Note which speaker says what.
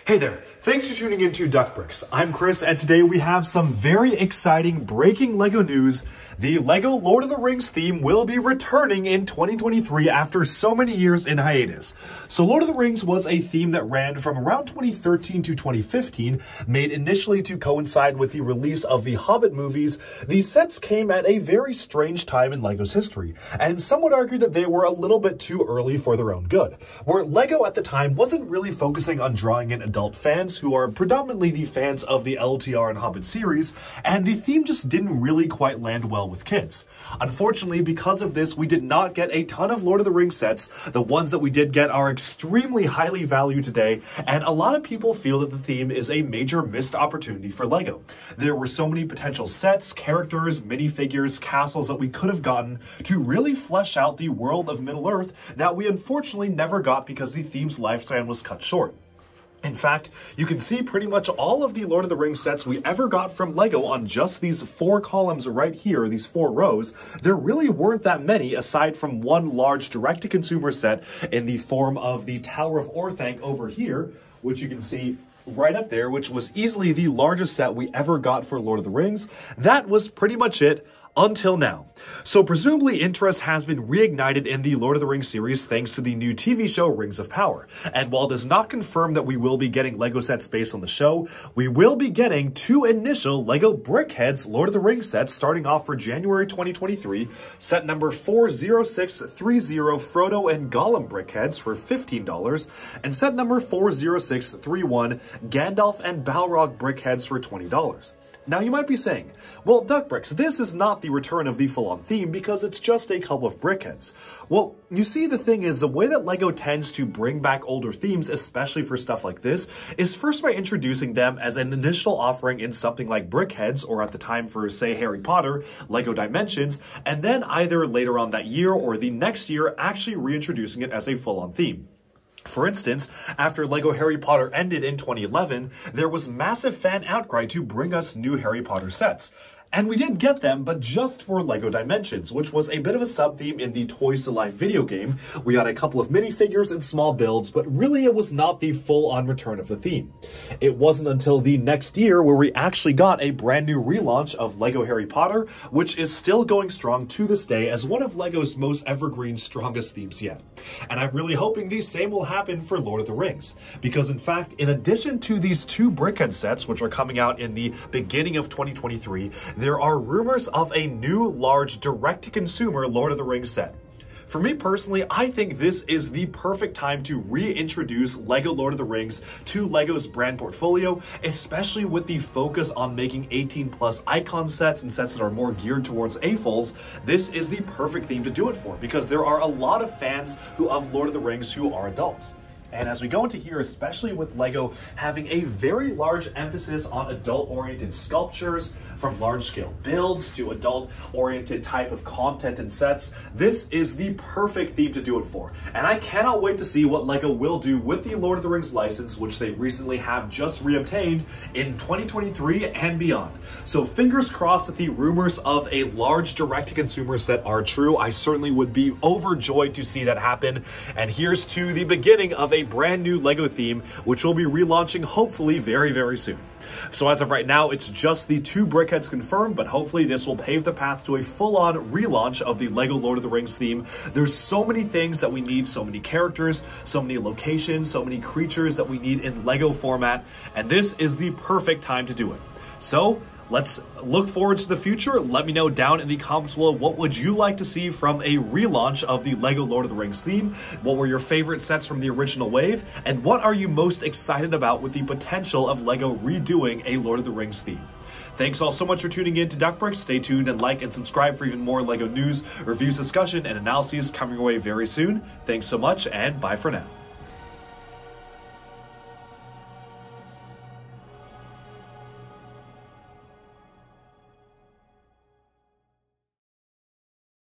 Speaker 1: Hey there, thanks for tuning into Duck Bricks. I'm Chris, and today we have some very exciting breaking LEGO news. The LEGO Lord of the Rings theme will be returning in 2023 after so many years in hiatus. So Lord of the Rings was a theme that ran from around 2013 to 2015, made initially to coincide with the release of the Hobbit movies. These sets came at a very strange time in LEGO's history, and some would argue that they were a little bit too early for their own good, where LEGO at the time wasn't really focusing on drawing in adult fans who are predominantly the fans of the LTR and Hobbit series, and the theme just didn't really quite land well with kids. Unfortunately, because of this, we did not get a ton of Lord of the Rings sets. The ones that we did get are extremely highly valued today, and a lot of people feel that the theme is a major missed opportunity for LEGO. There were so many potential sets, characters, minifigures, castles that we could have gotten to really flesh out the world of Middle-earth that we unfortunately never got because the theme's lifespan was cut short. In fact, you can see pretty much all of the Lord of the Rings sets we ever got from LEGO on just these 4 columns right here, these 4 rows. There really weren't that many aside from one large direct-to-consumer set in the form of the Tower of Orthanc over here, which you can see right up there, which was easily the largest set we ever got for Lord of the Rings. That was pretty much it until now. So presumably interest has been reignited in the Lord of the Rings series thanks to the new TV show Rings of Power. And while it does not confirm that we will be getting LEGO sets based on the show, we will be getting 2 initial LEGO Brickheads Lord of the Rings sets starting off for January 2023. Set number 40630 Frodo and Gollum Brickheads for $15, and set number 40631 Gandalf and Balrog Brickheads for $20. Now you might be saying, well, Duck Bricks, this is not the return of the full-on theme because it's just a couple of brickheads. Well, you see, the thing is, the way that LEGO tends to bring back older themes, especially for stuff like this, is first by introducing them as an initial offering in something like Brickheads, or at the time for, say, Harry Potter, LEGO Dimensions, and then either later on that year or the next year actually reintroducing it as a full-on theme. For instance, after LEGO Harry Potter ended in 2011, there was massive fan outcry to bring us new Harry Potter sets. And we did get them, but just for LEGO Dimensions, which was a bit of a sub-theme in the Toys to Life video game. We got a couple of minifigures and small builds, but really it was not the full-on return of the theme. It wasn't until the next year where we actually got a brand new relaunch of LEGO Harry Potter, which is still going strong to this day as one of LEGO's most evergreen, strongest themes yet. And I'm really hoping the same will happen for Lord of the Rings, because in fact, in addition to these 2 Brickhead sets, which are coming out in the beginning of 2023, there are rumors of a new large direct-to-consumer Lord of the Rings set. For me personally, I think this is the perfect time to reintroduce LEGO Lord of the Rings to LEGO's brand portfolio, especially with the focus on making 18+ icon sets and sets that are more geared towards AFOLs. This is the perfect theme to do it for, because there are a lot of fans of Lord of the Rings who are adults. And as we go into here, especially with LEGO having a very large emphasis on adult-oriented sculptures, from large-scale builds to adult-oriented type of content and sets, this is the perfect theme to do it for. And I cannot wait to see what LEGO will do with the Lord of the Rings license, which they recently have just reobtained in 2023 and beyond. So fingers crossed that the rumors of a large direct-to-consumer set are true. I certainly would be overjoyed to see that happen. And here's to the beginning of a brand new LEGO theme, which will be relaunching hopefully very, very soon. So as of right now, it's just the 2 Brickheads confirmed, but hopefully this will pave the path to a full-on relaunch of the LEGO Lord of the Rings theme. There's so many things that we need, so many characters, so many locations, so many creatures that we need in LEGO format, and this is the perfect time to do it. So let's look forward to the future. Let me know down in the comments below, what would you like to see from a relaunch of the LEGO Lord of the Rings theme? What were your favorite sets from the original wave? And what are you most excited about with the potential of LEGO redoing a Lord of the Rings theme? Thanks all so much for tuning in to Duck Bricks. Stay tuned and like and subscribe for even more LEGO news, reviews, discussion, and analyses coming your way very soon. Thanks so much, and bye for now.